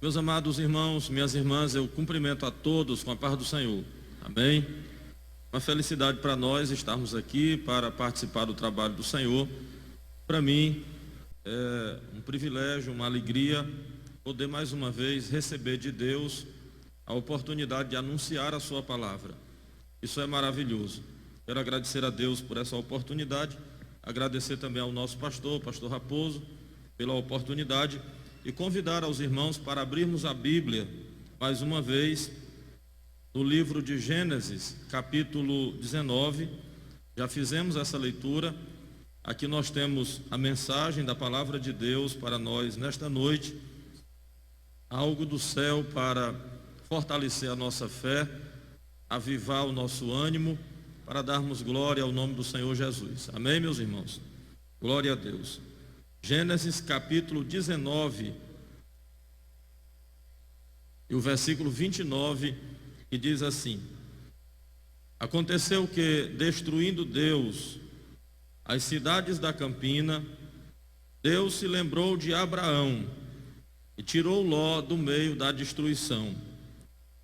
Meus amados irmãos, minhas irmãs, eu cumprimento a todos com a paz do Senhor. Amém? Uma felicidade para nós estarmos aqui para participar do trabalho do Senhor. Para mim é um privilégio, uma alegria poder mais uma vez receber de Deus a oportunidade de anunciar a sua palavra. Isso é maravilhoso. Quero agradecer a Deus por essa oportunidade, agradecer também ao nosso pastor Raposo, pela oportunidade e convidar aos irmãos para abrirmos a Bíblia mais uma vez no livro de Gênesis, capítulo 19. Já fizemos essa leitura. Aqui nós temos a mensagem da palavra de Deus para nós nesta noite, algo do céu para fortalecer a nossa fé, avivar o nosso ânimo, para darmos glória ao nome do Senhor Jesus. Amém, meus irmãos? Glória a Deus. Gênesis capítulo 19 e o versículo 29, que diz assim: Aconteceu que, destruindo Deus as cidades da campina, Deus se lembrou de Abraão e tirou Ló do meio da destruição,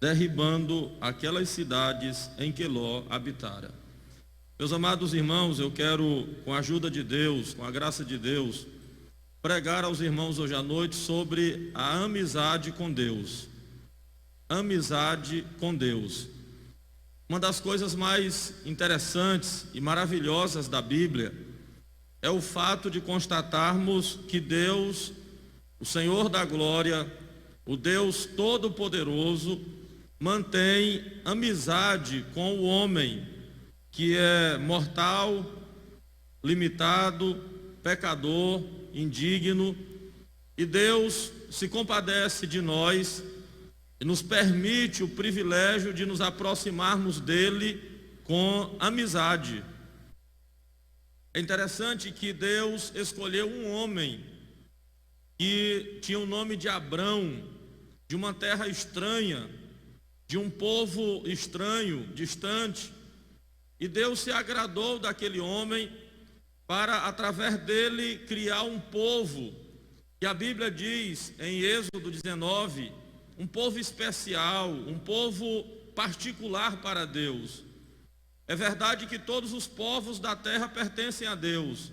derribando aquelas cidades em que Ló habitara. Meus amados irmãos, eu quero, com a ajuda de Deus, com a graça de Deus, pregar aos irmãos hoje à noite sobre a amizade com Deus. Amizade com Deus. Uma das coisas mais interessantes e maravilhosas da Bíblia é o fato de constatarmos que Deus, o Senhor da glória, o Deus Todo-Poderoso, mantém amizade com o homem que é mortal, limitado, pecador, indigno, e Deus se compadece de nós e nos permite o privilégio de nos aproximarmos dele com amizade. É interessante que Deus escolheu um homem que tinha o nome de Abrão, de uma terra estranha, de um povo estranho, distante, e Deus se agradou daquele homem para, através dele, criar um povo, que a Bíblia diz em Êxodo 19, um povo especial, um povo particular para Deus. É verdade que todos os povos da terra pertencem a Deus,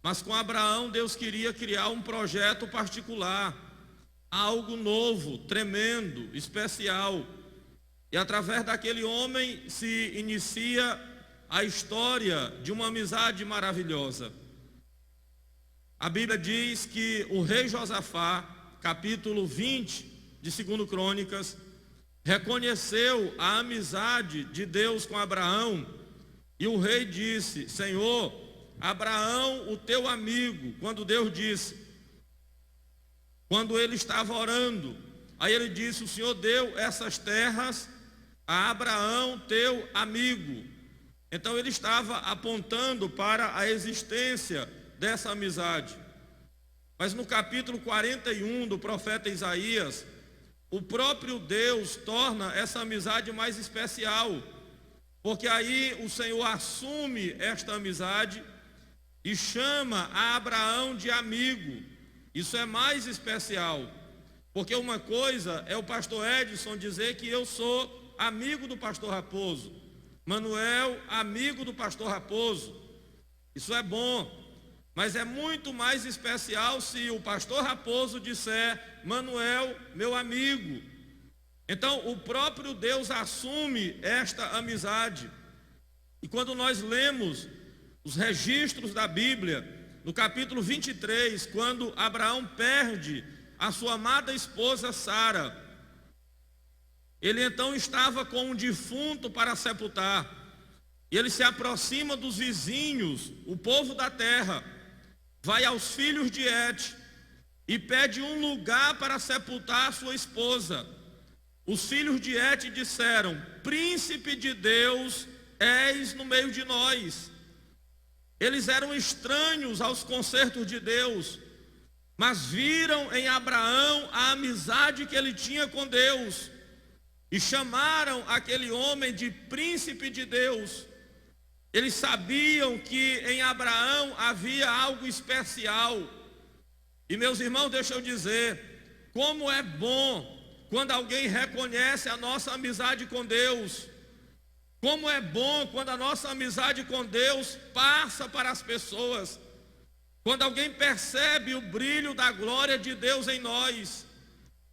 mas com Abraão Deus queria criar um projeto particular, algo novo, tremendo, especial. E através daquele homem se inicia a história de uma amizade maravilhosa. A Bíblia diz que o rei Josafá, capítulo 20 de 2 Crônicas, reconheceu a amizade de Deus com Abraão, e o rei disse: Senhor, Abraão, o teu amigo, quando Deus disse, quando ele estava orando, aí ele disse: o Senhor deu essas terras a Abraão, teu amigo. Então ele estava apontando para a existência dessa amizade. Mas no capítulo 41 do profeta Isaías, o próprio Deus torna essa amizade mais especial, porque aí o Senhor assume esta amizade e chama a Abraão de amigo. Isso é mais especial, porque uma coisa é o pastor Edson dizer que eu sou amigo do pastor Raposo, Manuel, amigo do pastor Raposo. Isso é bom, mas é muito mais especial se o pastor Raposo disser: Manuel, meu amigo. Então o próprio Deus assume esta amizade. E quando nós lemos os registros da Bíblia, no capítulo 23, quando Abraão perde a sua amada esposa Sara, ele então estava com um defunto para sepultar, e ele se aproxima dos vizinhos, o povo da terra, vai aos filhos de Et e pede um lugar para sepultar a sua esposa. Os filhos de Et disseram: Príncipe de Deus és no meio de nós. Eles eram estranhos aos concertos de Deus, mas viram em Abraão a amizade que ele tinha com Deus, e chamaram aquele homem de príncipe de Deus. Eles sabiam que em Abraão havia algo especial. E meus irmãos, deixa eu dizer, como é bom quando alguém reconhece a nossa amizade com Deus. Como é bom quando a nossa amizade com Deus passa para as pessoas. Quando alguém percebe o brilho da glória de Deus em nós.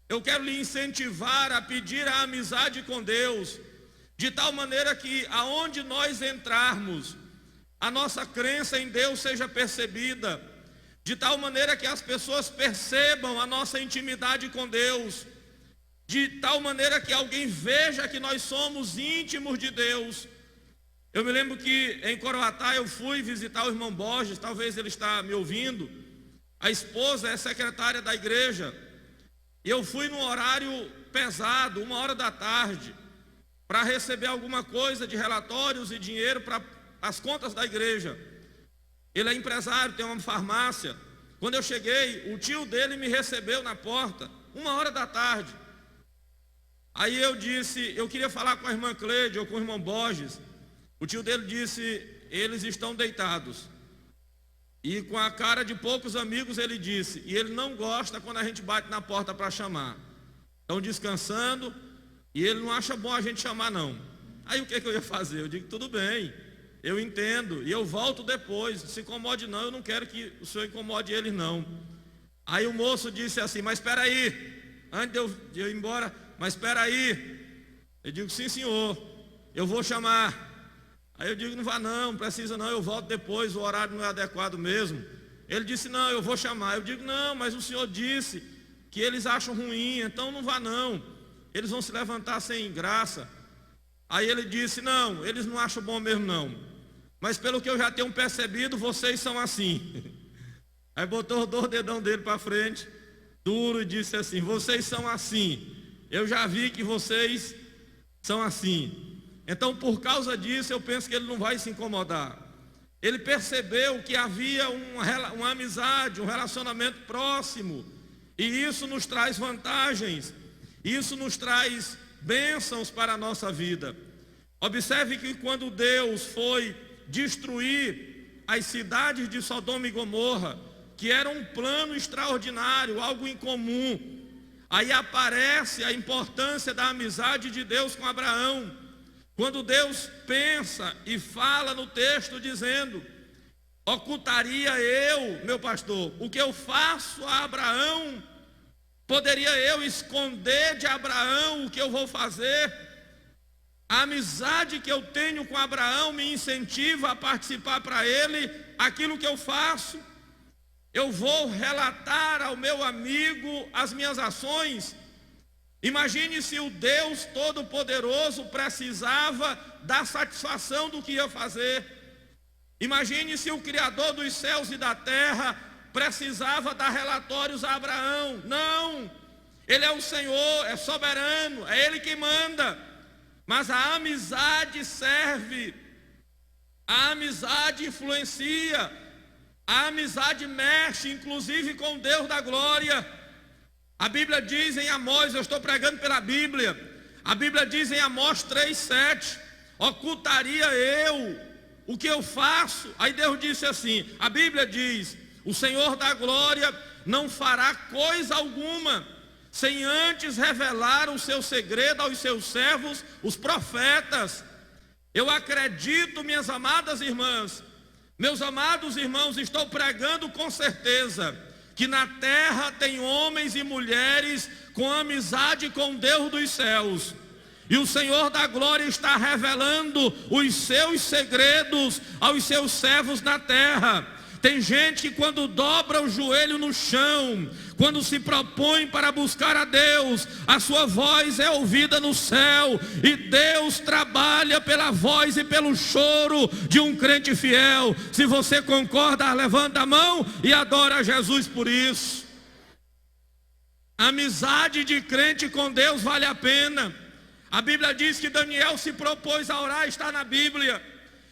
Eu quero lhe incentivar a pedir a amizade com Deus, de tal maneira que aonde nós entrarmos, a nossa crença em Deus seja percebida, de tal maneira que as pessoas percebam a nossa intimidade com Deus, de tal maneira que alguém veja que nós somos íntimos de Deus. Eu me lembro que em Coroatá eu fui visitar o irmão Borges, talvez ele está me ouvindo. A esposa é secretária da igreja. E eu fui num horário pesado, 1h da tarde, para receber alguma coisa de relatórios e dinheiro para as contas da igreja. Ele é empresário, tem uma farmácia. Quando eu cheguei, o tio dele me recebeu na porta, 1h da tarde. Aí eu disse, eu queria falar com a irmã Cleide ou com o irmão Borges. O tio dele disse, eles estão deitados. E com a cara de poucos amigos ele disse, e ele não gosta quando a gente bate na porta para chamar. Estão descansando e ele não acha bom a gente chamar não. Aí o que eu ia fazer? Eu digo, tudo bem, eu entendo, e eu volto depois, se incomode não, eu não quero que o senhor incomode eles não. Aí o moço disse assim, mas espera aí, antes de eu ir embora, mas espera aí. Eu digo, sim senhor, eu vou chamar. Aí eu digo, não vá não, precisa não, eu volto depois, o horário não é adequado mesmo. Ele disse, não, eu vou chamar. Eu digo, não, mas o senhor disse que eles acham ruim, então não vá não, eles vão se levantar sem graça. Aí ele disse, não, eles não acham bom mesmo não, mas pelo que eu já tenho percebido, vocês são assim. Aí botou os 2 dedão dele para frente, duro, e disse assim, vocês são assim, eu já vi que vocês são assim. Então, por causa disso, eu penso que ele não vai se incomodar. Ele percebeu que havia uma amizade, um relacionamento próximo. E isso nos traz vantagens. Isso nos traz bênçãos para a nossa vida. Observe que quando Deus foi destruir as cidades de Sodoma e Gomorra, que era um plano extraordinário, algo incomum, aí aparece a importância da amizade de Deus com Abraão. Quando Deus pensa e fala no texto dizendo, ocultaria eu, meu pastor, o que eu faço a Abraão? Poderia eu esconder de Abraão o que eu vou fazer? A amizade que eu tenho com Abraão me incentiva a participar para ele aquilo que eu faço. Eu vou relatar ao meu amigo as minhas ações. Imagine se o Deus Todo-Poderoso precisava dar satisfação do que ia fazer. Imagine se o Criador dos céus e da terra precisava dar relatórios a Abraão. Não, ele é o Senhor, é soberano, é ele quem manda. Mas a amizade serve, a amizade influencia, a amizade mexe, inclusive com Deus da glória. A Bíblia diz em Amós, eu estou pregando pela Bíblia, a Bíblia diz em Amós 3:7, ocultaria eu o que eu faço? Aí Deus disse assim, a Bíblia diz, o Senhor da glória não fará coisa alguma, sem antes revelar o seu segredo aos seus servos, os profetas. Eu acredito, minhas amadas irmãs, meus amados irmãos, estou pregando com certeza, que na terra tem homens e mulheres com amizade com Deus dos céus. E o Senhor da glória está revelando os seus segredos aos seus servos na terra. Tem gente que quando dobra o joelho no chão, quando se propõe para buscar a Deus, a sua voz é ouvida no céu, e Deus trabalha pela voz e pelo choro de um crente fiel. Se você concorda, levanta a mão e adora a Jesus por isso. A amizade de crente com Deus vale a pena. A Bíblia diz que Daniel se propôs a orar, está na Bíblia.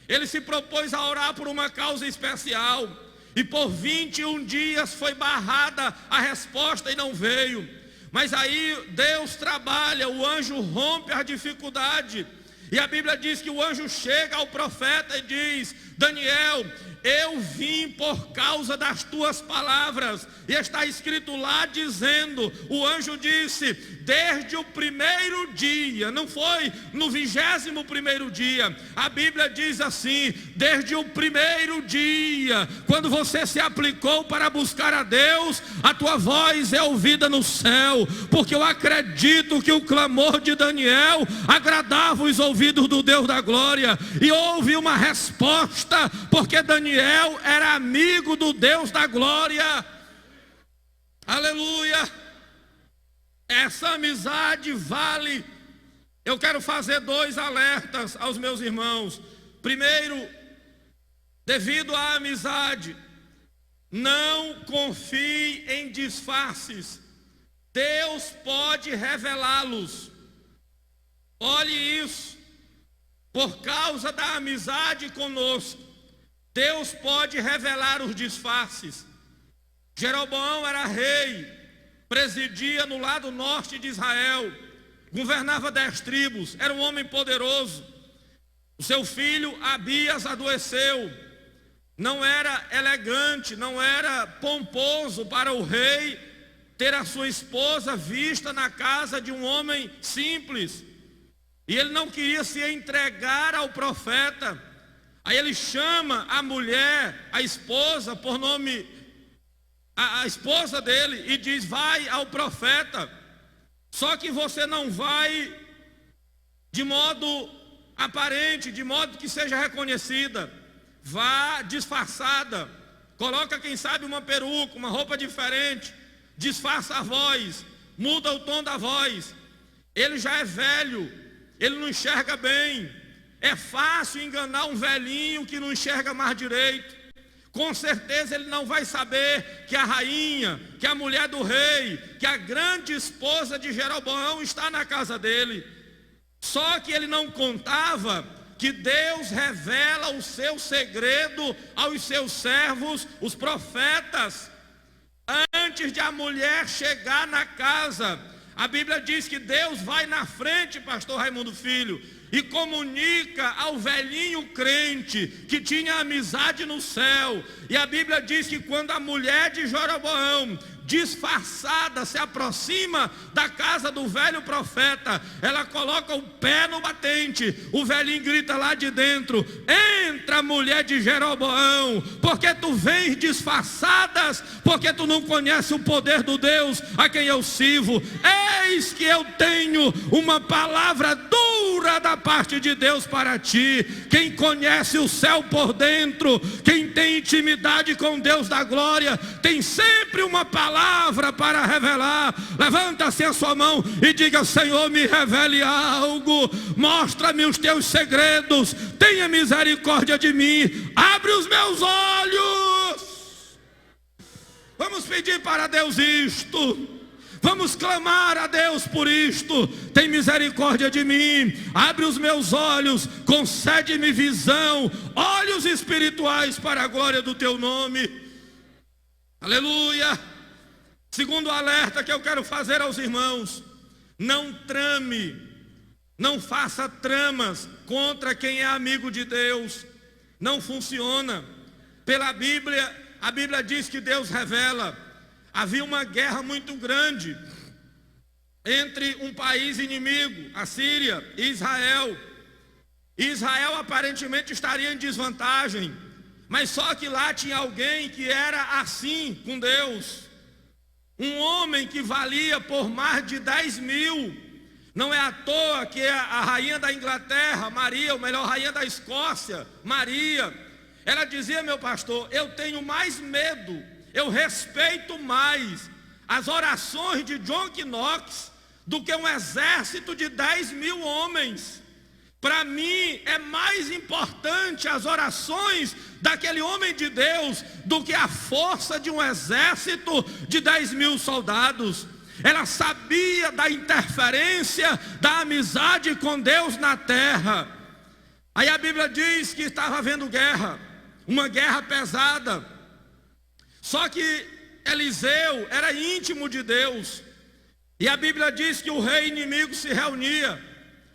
Ele se propôs a orar por uma causa especial. E por 21 dias foi barrada a resposta e não veio. Mas aí Deus trabalha, o anjo rompe a dificuldade. E a Bíblia diz que o anjo chega ao profeta e diz: Daniel, eu vim por causa das tuas palavras. E está escrito lá dizendo, o anjo disse, desde o primeiro dia, não foi no 21º dia. A Bíblia diz assim, desde o primeiro dia, quando você se aplicou para buscar a Deus, a tua voz é ouvida no céu, porque eu acredito que o clamor de Daniel agradava os ouvidos do Deus da glória, e houve uma resposta, porque Daniel era amigo do Deus da glória. Aleluia. Essa amizade vale. Eu quero fazer 2 alertas aos meus irmãos. Primeiro, devido à amizade, não confie em disfarces. Deus pode revelá-los. Olhe isso. Por causa da amizade conosco, Deus pode revelar os disfarces. Jeroboão era rei, presidia no lado norte de Israel, governava 10 tribos, era um homem poderoso. O seu filho Abias adoeceu, não era elegante, não era pomposo para o rei ter a sua esposa vista na casa de um homem simples. E ele não queria se entregar ao profeta. Aí ele chama a mulher, a esposa, por nome, a esposa dele, e diz: vai ao profeta. Só que você não vai de modo aparente, de modo que seja reconhecida. Vá disfarçada. Coloca, quem sabe, uma peruca, uma roupa diferente. Disfarça a voz, muda o tom da voz. Ele já é velho, ele não enxerga bem. É fácil enganar um velhinho que não enxerga mais direito. Com certeza ele não vai saber que a rainha, que a mulher do rei, que a grande esposa de Jeroboão está na casa dele. Só que ele não contava que Deus revela o seu segredo aos seus servos, os profetas. Antes de a mulher chegar na casa, a Bíblia diz que Deus vai na frente, pastor Raimundo Filho, e comunica ao velhinho crente que tinha amizade no céu. E a Bíblia diz que quando a mulher de Jeroboão, disfarçada, se aproxima da casa do velho profeta, ela coloca o pé no batente. O velhinho grita lá de dentro: entra, mulher de Jeroboão, porque tu vens disfarçadas, porque tu não conhece o poder do Deus a quem eu sirvo. Eis que eu tenho uma palavra dura da parte de Deus para ti. Quem conhece o céu por dentro, quem tem intimidade com Deus da glória, tem sempre uma palavra para revelar. Levanta-se a sua mão e diga: Senhor, me revele algo, mostra-me os teus segredos, tenha misericórdia de mim, abre os meus olhos. Vamos pedir para Deus isto. Vamos clamar a Deus por isto. Tem misericórdia de mim, abre os meus olhos, concede-me visão, olhos espirituais para a glória do teu nome. Aleluia. Segundo alerta que eu quero fazer aos irmãos: não trame, não faça tramas contra quem é amigo de Deus. Não funciona. Pela Bíblia, a Bíblia diz que Deus revela. Havia uma guerra muito grande entre um país inimigo, a Síria, e Israel. Israel aparentemente estaria em desvantagem, mas só que lá tinha alguém que era assim com Deus. Um homem que valia por mais de 10.000. Não é à toa que a rainha da Inglaterra, Maria, ou melhor, rainha da Escócia, Maria, ela dizia: meu pastor, eu tenho mais medo, eu respeito mais as orações de John Knox do que um exército de 10.000 homens. Para mim é mais importante as orações daquele homem de Deus do que a força de um exército de 10.000 soldados. Ela sabia da interferência da amizade com Deus na terra. Aí a Bíblia diz que estava havendo guerra, uma guerra pesada. Só que Eliseu era íntimo de Deus. E a Bíblia diz que o rei inimigo se reunia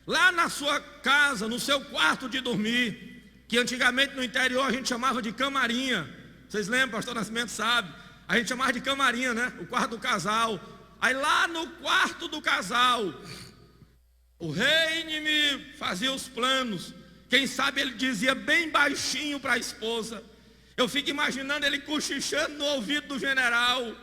lá na sua casa, no seu quarto de dormir, que antigamente no interior a gente chamava de camarinha. Vocês lembram, pastor Nascimento sabe? A gente chamava de camarinha, né? O quarto do casal. Aí lá no quarto do casal, o rei inimigo fazia os planos. Quem sabe ele dizia bem baixinho para a esposa. Eu fico imaginando ele cochichando no ouvido do general.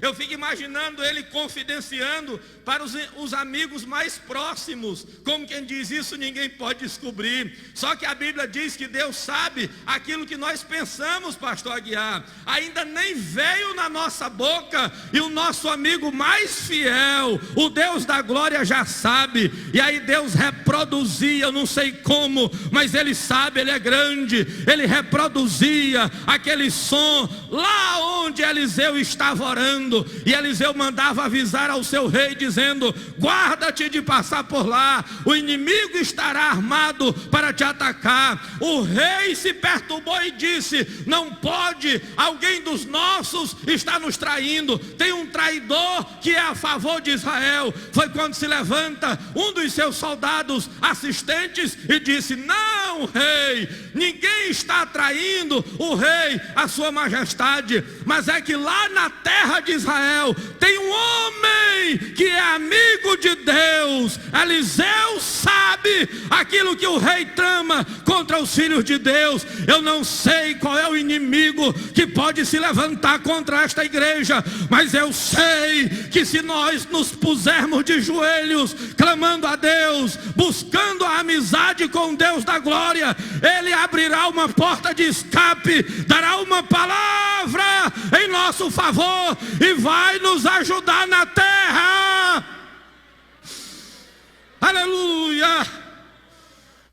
Eu fico imaginando ele confidenciando para os amigos mais próximos. Como quem diz, isso ninguém pode descobrir. Só que a Bíblia diz que Deus sabe aquilo que nós pensamos, pastor Aguiar. Ainda nem veio na nossa boca. E o nosso amigo mais fiel, o Deus da glória, já sabe. E aí Deus reproduzia, eu não sei como, mas Ele sabe, Ele é grande. Ele reproduzia aquele som lá onde Eliseu estava orando. E Eliseu mandava avisar ao seu rei, dizendo: guarda-te de passar por lá, o inimigo estará armado para te atacar. O rei se perturbou e disse: não pode, alguém dos nossos está nos traindo, tem um traidor que é a favor de Israel. Foi quando se levanta um dos seus soldados assistentes e disse: não, rei, ninguém está traindo o rei, a sua majestade, mas é que lá na terra de Israel tem um homem que é amigo de Deus. Eliseu sabe aquilo que o rei trama contra os filhos de Deus. Eu não sei qual é o inimigo que pode se levantar contra esta igreja, mas eu sei que se nós nos pusermos de joelhos, clamando a Deus, buscando a amizade com Deus da glória, Ele abrirá uma porta de escape, dará uma palavra em nosso favor e vai nos ajudar na terra. Aleluia,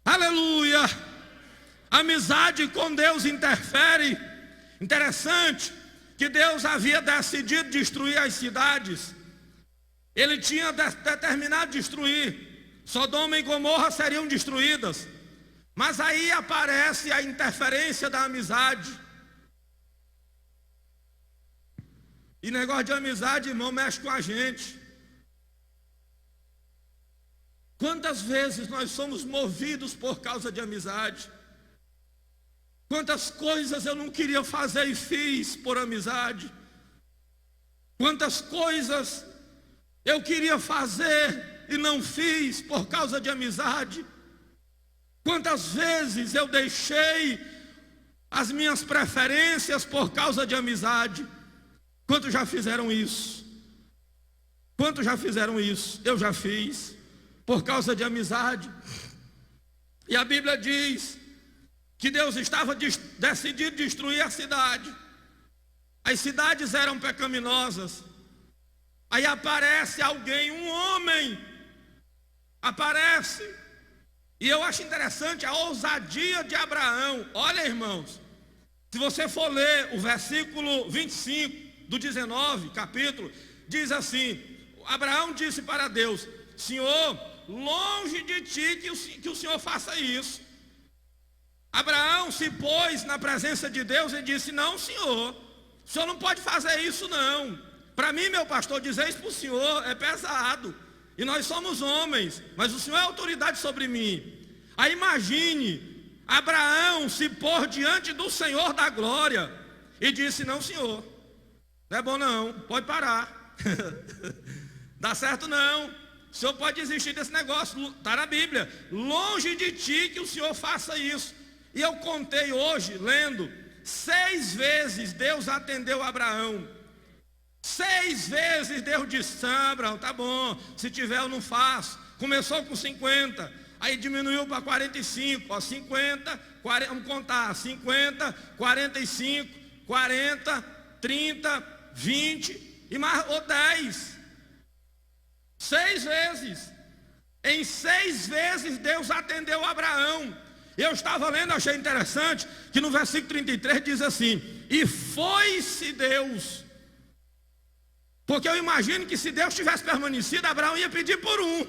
aleluia. Amizade com Deus interfere. Interessante que Deus havia decidido destruir as cidades. Ele tinha determinado destruir. Sodoma e Gomorra seriam destruídas. Mas aí aparece a interferência da amizade. E negócio de amizade, irmão, mexe com a gente. Quantas vezes nós somos movidos por causa de amizade? Quantas coisas eu não queria fazer e fiz por amizade? Quantas coisas eu queria fazer e não fiz por causa de amizade? Quantas vezes eu deixei as minhas preferências por causa de amizade? Quantos já fizeram isso? Quantos já fizeram isso? Eu já fiz, por causa de amizade. E a Bíblia diz que Deus estava decidido destruir a cidade. As cidades eram pecaminosas. Aí aparece alguém, um homem, aparece. E eu acho interessante a ousadia de Abraão. Olha, irmãos, se você for ler o versículo 25 do 19, capítulo, diz assim: Abraão disse para Deus: Senhor, longe de ti que o Senhor faça isso. Abraão se pôs na presença de Deus e disse: não, Senhor, o Senhor não pode fazer isso não. Para mim, meu pastor, dizer isso para o Senhor é pesado. E nós somos homens, mas o Senhor é autoridade sobre mim. Aí imagine Abraão se pôr diante do Senhor da glória e disse: não, Senhor, não é bom não, pode parar. Dá certo não. O Senhor pode desistir desse negócio. Está na Bíblia: longe de ti que o Senhor faça isso. E eu contei hoje, lendo, 6 vezes Deus atendeu Abraão. 6 vezes Deus disse: Abraão, tá bom, se tiver eu não faço. Começou com 50, aí diminuiu para 45, ó, 50, 40, vamos contar, 50, 45, 40, 30, 20 e mais ou 10. 6 vezes. Em 6 vezes Deus atendeu Abraão. Eu estava lendo, achei interessante que no versículo 33 diz assim: e foi-se Deus. Porque eu imagino que se Deus tivesse permanecido, Abraão ia pedir por um.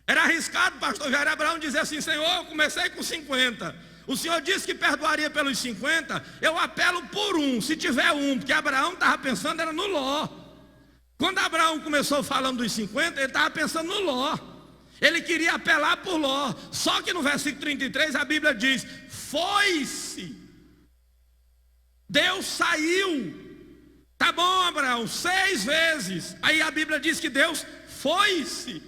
Era arriscado, pastor Jair, Abraão dizer assim: Senhor, eu comecei com 50, o Senhor disse que perdoaria pelos 50, eu apelo por um, se tiver um. Porque Abraão estava pensando era no Ló. Quando Abraão começou falando dos 50, ele estava pensando no Ló. Ele queria apelar por Ló. Só que no versículo 33 a Bíblia diz: foi-se. Deus saiu. Tá bom, Abraão, 6 vezes. Aí a Bíblia diz que Deus foi-se.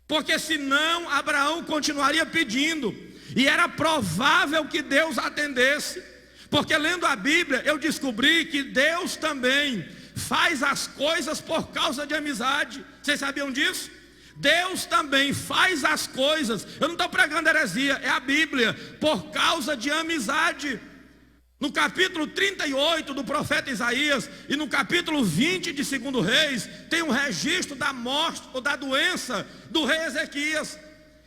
Porque senão Abraão continuaria pedindo. E era provável que Deus atendesse. Porque lendo a Bíblia eu descobri que Deus também faz as coisas por causa de amizade. Vocês sabiam disso? Deus também faz as coisas, eu não estou pregando heresia, é a Bíblia, por causa de amizade. No capítulo 38 do profeta Isaías e no capítulo 20 de 2 Reis, tem um registro da morte ou da doença do rei Ezequias.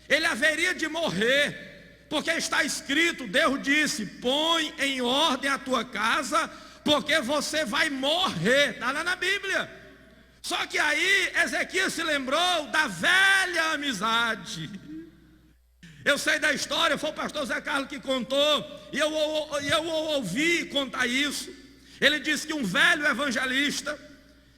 Ele haveria de morrer, porque está escrito, Deus disse: põe em ordem a tua casa, porque você vai morrer. Está lá na Bíblia. Só que aí Ezequias se lembrou da velha amizade. Eu sei da história, foi o pastor Zé Carlos que contou, e eu ouvi contar isso. Ele disse que um velho evangelista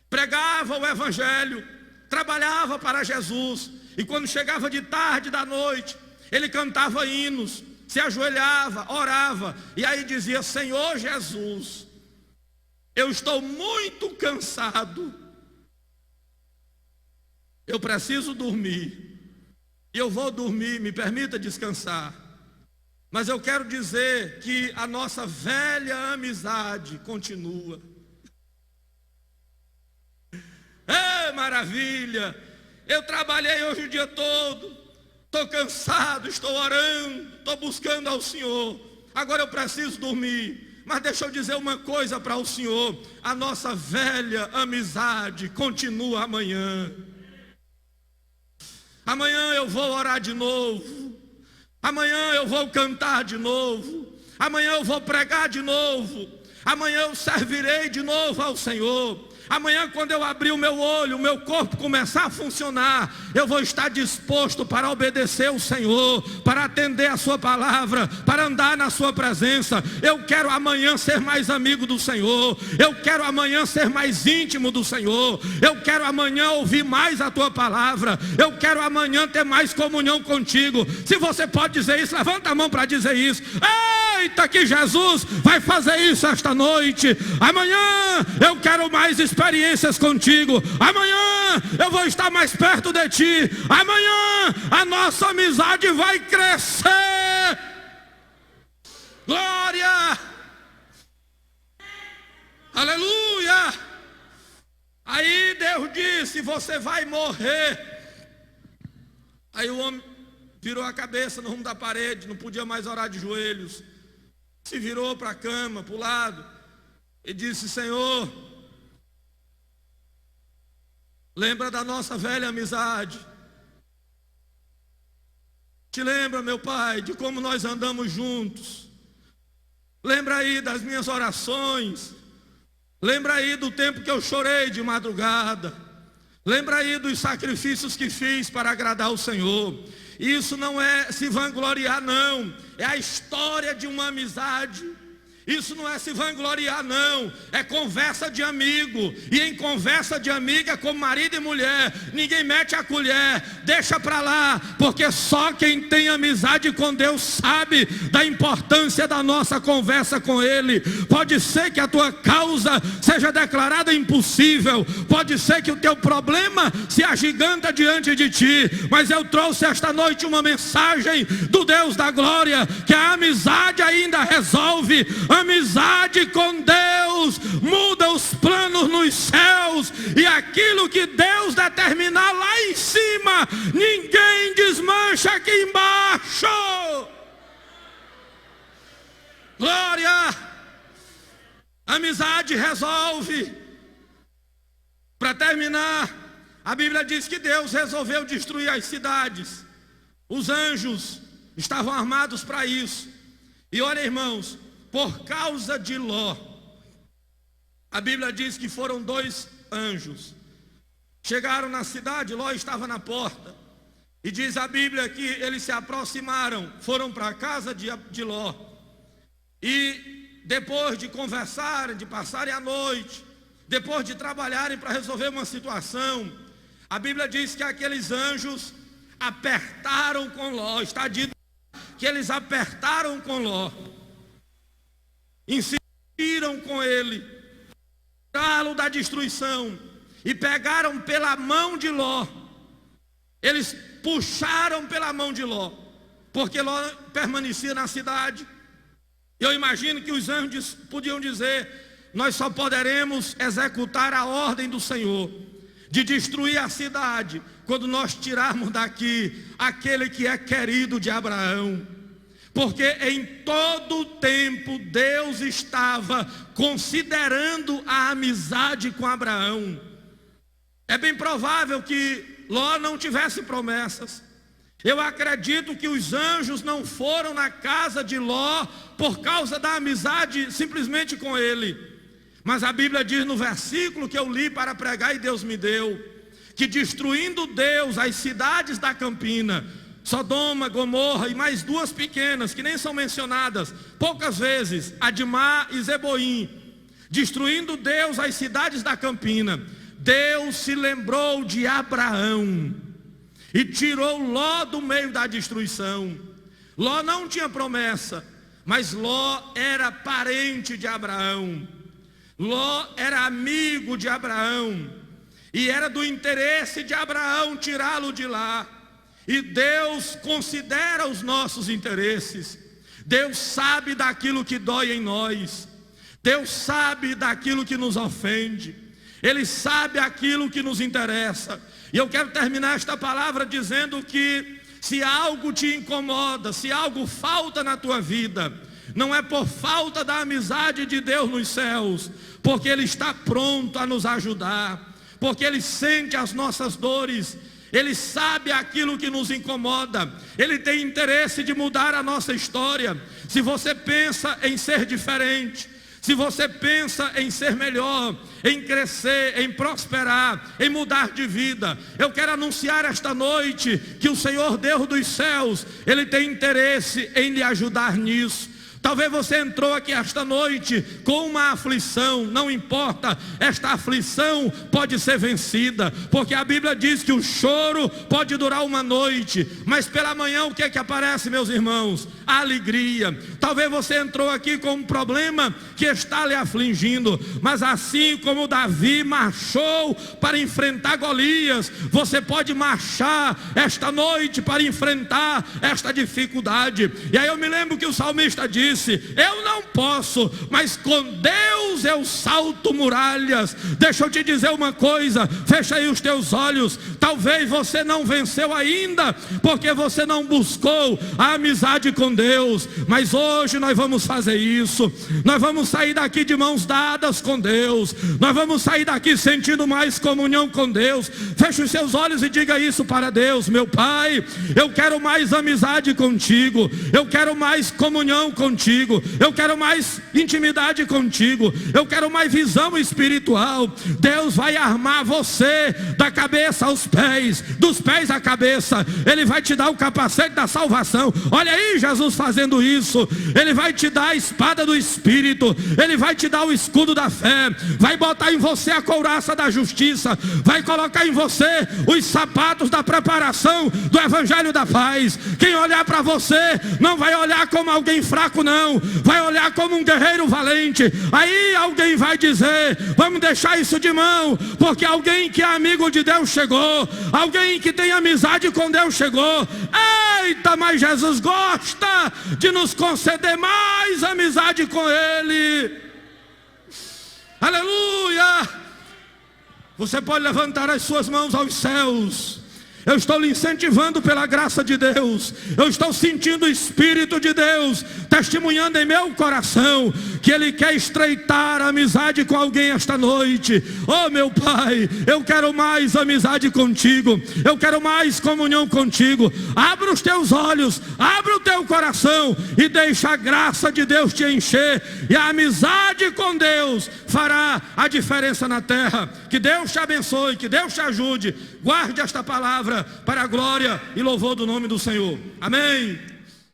pregava o evangelho, trabalhava para Jesus, e quando chegava de tarde da noite, ele cantava hinos, se ajoelhava, orava, e aí dizia: Senhor Jesus, eu estou muito cansado, eu preciso dormir, e eu vou dormir, me permita descansar. Mas eu quero dizer que a nossa velha amizade continua. Maravilha! Eu trabalhei hoje o dia todo, estou cansado, estou orando, estou buscando ao Senhor, agora eu preciso dormir. Mas deixa eu dizer uma coisa para o Senhor: a nossa velha amizade continua amanhã. Amanhã eu vou orar de novo, amanhã eu vou cantar de novo, amanhã eu vou pregar de novo, amanhã eu servirei de novo ao Senhor. Amanhã, quando eu abrir o meu olho, o meu corpo começar a funcionar, eu vou estar disposto para obedecer o Senhor, para atender a sua palavra, para andar na sua presença. Eu quero amanhã ser mais amigo do Senhor, eu quero amanhã ser mais íntimo do Senhor, eu quero amanhã ouvir mais a tua palavra, eu quero amanhã ter mais comunhão contigo. Se você pode dizer isso, levanta a mão para dizer isso. Eita, que Jesus vai fazer isso esta noite. Amanhã eu quero mais experiências contigo. Amanhã eu vou estar mais perto de ti. Amanhã a nossa amizade vai crescer. Glória! Aleluia! Aí Deus disse: você vai morrer. Aí o homem virou a cabeça no rumo da parede, não podia mais orar de joelhos. Se virou para a cama, para o lado, e disse: Senhor, lembra da nossa velha amizade. Te lembra, meu Pai, de como nós andamos juntos. Lembra aí das minhas orações. Lembra aí do tempo que eu chorei de madrugada. Lembra aí dos sacrifícios que fiz para agradar o Senhor. Isso não é se vangloriar, não. É a história de uma amizade. Isso não é se vangloriar, não. É conversa de amigo. E em conversa de amigo é como marido e mulher. Ninguém mete a colher, deixa para lá. Porque só quem tem amizade com Deus sabe da importância da nossa conversa com Ele. Pode ser que a tua causa seja declarada impossível. Pode ser que o teu problema se agiganta diante de ti. Mas eu trouxe esta noite uma mensagem do Deus da glória, que a amizade ainda resolve. Amizade com Deus muda os planos nos céus, e aquilo que Deus determinar lá em cima, ninguém desmancha aqui embaixo. Glória! Amizade resolve. Para terminar, a Bíblia diz que Deus resolveu destruir as cidades. Os anjos estavam armados para isso. E olha, irmãos, por causa de Ló, a Bíblia diz que foram 2 anjos. Chegaram na cidade, Ló estava na porta. E diz a Bíblia que eles se aproximaram, foram para a casa de Ló. E depois de conversarem, de passarem a noite, depois de trabalharem para resolver uma situação, a Bíblia diz que aqueles anjos apertaram com Ló. Está dito que eles apertaram com Ló, insistiram com ele, tirá-lo da destruição, e pegaram pela mão de Ló. Eles puxaram pela mão de Ló, porque Ló permanecia na cidade. Eu imagino que os anjos podiam dizer: nós só poderemos executar a ordem do Senhor de destruir a cidade quando nós tirarmos daqui aquele que é querido de Abraão. Porque em todo o tempo Deus estava considerando a amizade com Abraão. É bem provável que Ló não tivesse promessas. Eu acredito que os anjos não foram na casa de Ló por causa da amizade simplesmente com ele. Mas a Bíblia diz no versículo que eu li para pregar e Deus me deu, que destruindo Deus as cidades da campina, Sodoma, Gomorra e mais duas pequenas que nem são mencionadas poucas vezes, Admá e Zeboim, destruindo Deus as cidades da campina, Deus se lembrou de Abraão e tirou Ló do meio da destruição. Ló não tinha promessa, mas Ló era parente de Abraão. Ló era amigo de Abraão, e era do interesse de Abraão tirá-lo de lá. E Deus considera os nossos interesses. Deus sabe daquilo que dói em nós. Deus sabe daquilo que nos ofende. Ele sabe aquilo que nos interessa. E eu quero terminar esta palavra dizendo que se algo te incomoda, se algo falta na tua vida, não é por falta da amizade de Deus nos céus, porque Ele está pronto a nos ajudar, porque Ele sente as nossas dores, Ele sabe aquilo que nos incomoda, Ele tem interesse de mudar a nossa história. Se você pensa em ser diferente, se você pensa em ser melhor, em crescer, em prosperar, em mudar de vida, eu quero anunciar esta noite que o Senhor Deus dos céus, Ele tem interesse em lhe ajudar nisso. Talvez você entrou aqui esta noite com uma aflição, não importa, esta aflição pode ser vencida, porque a Bíblia diz que o choro pode durar uma noite, mas pela manhã o que é que aparece, meus irmãos? A alegria. Talvez você entrou aqui com um problema que está lhe afligindo, mas assim como Davi marchou para enfrentar Golias, você pode marchar esta noite para enfrentar esta dificuldade. E aí eu me lembro que o salmista disse: eu não posso, mas com Deus eu salto muralhas. Deixa eu te dizer uma coisa, fecha aí os teus olhos. Talvez você não venceu ainda, porque você não buscou a amizade com Deus, mas hoje nós vamos fazer isso. Nós vamos sair daqui de mãos dadas com Deus, nós vamos sair daqui sentindo mais comunhão com Deus. Feche os seus olhos e diga isso para Deus: meu Pai, eu quero mais amizade contigo, eu quero mais comunhão contigo, eu quero mais intimidade contigo, eu quero mais visão espiritual. Deus vai armar você da cabeça aos pés, dos pés à cabeça. Ele vai te dar o capacete da salvação. Olha aí Jesus fazendo isso. Ele vai te dar a espada do Espírito, Ele vai te dar o escudo da fé, vai botar em você a couraça da justiça, vai colocar em você os sapatos da preparação do evangelho da paz. Quem olhar para você não vai olhar como alguém fraco, não, vai olhar como um guerreiro valente. Aí alguém vai dizer: vamos deixar isso de mão, porque alguém que é amigo de Deus chegou, alguém que tem amizade com Deus chegou. Eita, mas Jesus gosta de nos conceder mais amizade com Ele. Aleluia! Você pode levantar as suas mãos aos céus. Eu estou lhe incentivando pela graça de Deus. Eu estou sentindo o Espírito de Deus testemunhando em meu coração que Ele quer estreitar a amizade com alguém esta noite. Oh meu Pai, eu quero mais amizade contigo, eu quero mais comunhão contigo. Abra os teus olhos, abra o teu coração e deixa a graça de Deus te encher, e a amizade com Deus fará a diferença na terra. Que Deus te abençoe, que Deus te ajude. Guarde esta palavra para a glória e louvor do nome do Senhor. Amém.